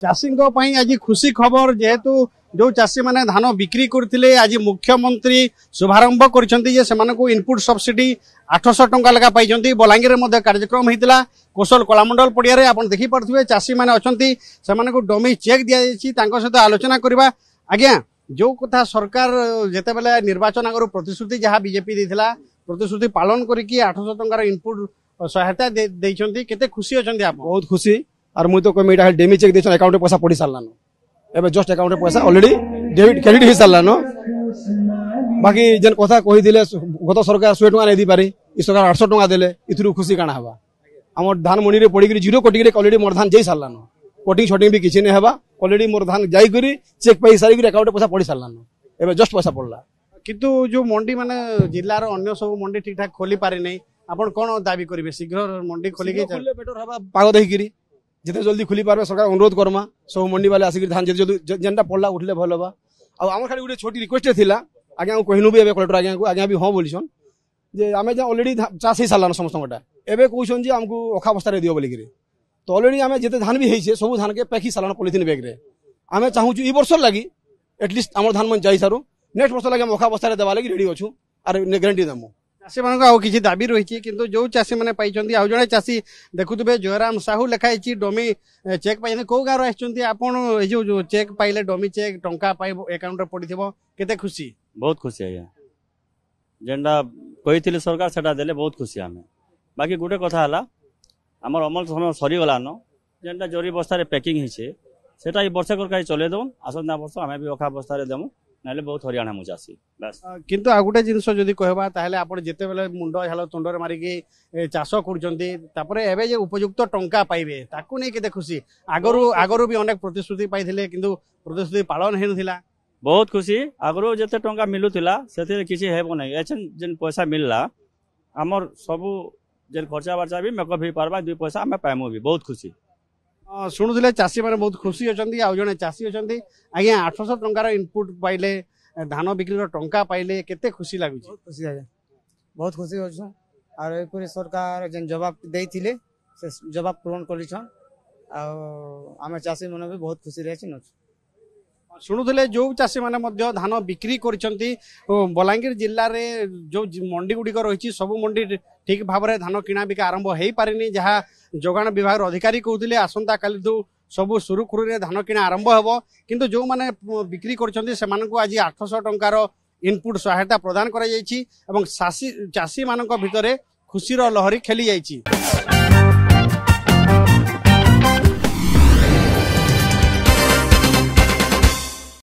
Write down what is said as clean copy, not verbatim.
चाषी आज खुशी खबर जेहेतु जो चाषी मैंने धान बिक्री करते आज मुख्यमंत्री शुभारंभ कर इनपुट सब्सिडी 800 टंका लगा पाई बलांगीर में कार्यक्रम होता कोसल कलामंडल पड़िया आप देखिपे चाषी मैंने अच्छा डमी चेक दि जाती सहित आलोचना करवा आज्ञा जो कथा सरकार जिते बेले निर्वाचन आगर प्रतिश्रुति जहाँ बीजेपी देता प्रतिश्रुति पालन करके 800 टंकार इनपुट सहायता केते खुशी अच्छा आप बहुत खुशी और मुझे तो कहमी डेमी चेक देछन अकाउंट पैसा पड़ी सारलानो एबे जस्ट अकाउंट पैसा ऑलरेडी डेबिट क्रेडिट हो सारलानो बाकी जेन कथा कहि दिले गत सरकार 100 टका नै दी पारे इ सरकार 800 टका देले इथुरु खुशी काना हवा हमर धान मंडी रे पड़ी 0 कोटी रे ऑलरेडी मोर धान जाई सारलानो कोटिंग छोटिंग भी किछि नै हवा ऑलरेडी मोर धान जाई करी चेक पई सारी करी अकाउंट पैसा पड़ी सारलानो एबे जस्ट पैसा पड़ला किंतु जो मंडी माने जिल्ला रो अन्य सब मंडी ठीक ठाक खोली पारे नै आपण कोन दाबी करिवे शीघ्र मंडी खोली के बेटर हवा पागो देहि करी जिते जल्दी खुली पारे सरकार अनुरोध करमा सब मंडी वाले आसिक धान जेनटा पड़ला उठले भल हवा आम खाली गोटे छोटी रिक्वेस्ट थिला आज्ञा कहनु भी कलेक्टर आज्ञा को आज्ञा भी हाँ बोलीछन जे आमे ऑलरेडी चाष हो सारान समस्तटा एबे कहछन जे हमको अखा अवस्था दियो बोलिक तो ऑलरेडी आमे जेते धान भी होइछे सब धान के पैकी सालान पॉलिथिन बैग रे आमे चाहू ई वर्ष लगी एटलिस्ट हमर धान मन जाई सारू नेक्स्ट वर्ष लगी हम अखा अवस्था देवा लगी रेडी अछु आर गारंटी दमु चाषी मान आउ किसी दाबी रही किंतु जो चाषी मैंने पाई आउ जड़े चाषी देखुवे जयराम साहू लिखाई डमी चेक पाई कौ गाँव आसपन जो चेक पाइले डमी चेक टंका पाई अकाउंट पड़ी केते खुशी बहुत खुशी आज्ञा जेनटा कही सरकार सेटा देले बहुत खुशी आम बाकी गोटे कथा है आमर अमल समय सरीगलान जेनटा जरी बस्तार पैकिंग होता वर्षे कर चले दौन आसंता वर्ष आम भी अखा बस्तार देमु ना बहुत हरियाणा मु चाषी बस किंतु आ गोटे जिनस जदि कहबा ताहले आपण जेते बेले मुंड झाल तुंडर मारिकी चाष करजंती तापरे एबे जे उपयुक्त टंका पाइबे ताकू नै केते खुशी आगरु भी अनेक प्रतिश्रुति पाइथिले किंतु प्रतिश्रुति पालन हेन थिला बहुत खुशी आगरु जेते टंका मिलुथिला सेते किछि हेबो नै एछन जेन पैसा मिलला हमर सब जेन खर्चा बर्चा भी मेकअप ही पारबा 2 पैसा हमें पाइमु भी बहुत खुशी शुणुले चाषी मैंने बहुत खुशी अच्छा आउ जड़े चाषी अच्छा आज्ञा 800 टंकार इनपुट पाइले धान बिक्री टंका पाइले केते खुशी लगुच बहुत खुशी आज्ञा बहुत खुशी अच्छे और एपरी सरकार जेन जवाब देइथिले से जवाब पूरण करिछन आमे चाषी मन भी बहुत खुशी रही शुणुले जो चाषी मैंने धान बिक्री करछंती बलांगीर जिल्ला रे जो मंडी गुड़िक रही सब मंडी ठीक भाव में धान किना बिका आरंभ हो पारिनी जहाँ जोगाण विभाग अधिकारी कहते आसंता काली सब सुरुखुरु धान किना आरंभ हो किंतु जो माने बिक्री करछंती से मानकु आज 800 टंकार इनपुट सहायता प्रदान करा जायछि एवं चाषी मानक भितरे खुशीर लहरी खेली जायछि।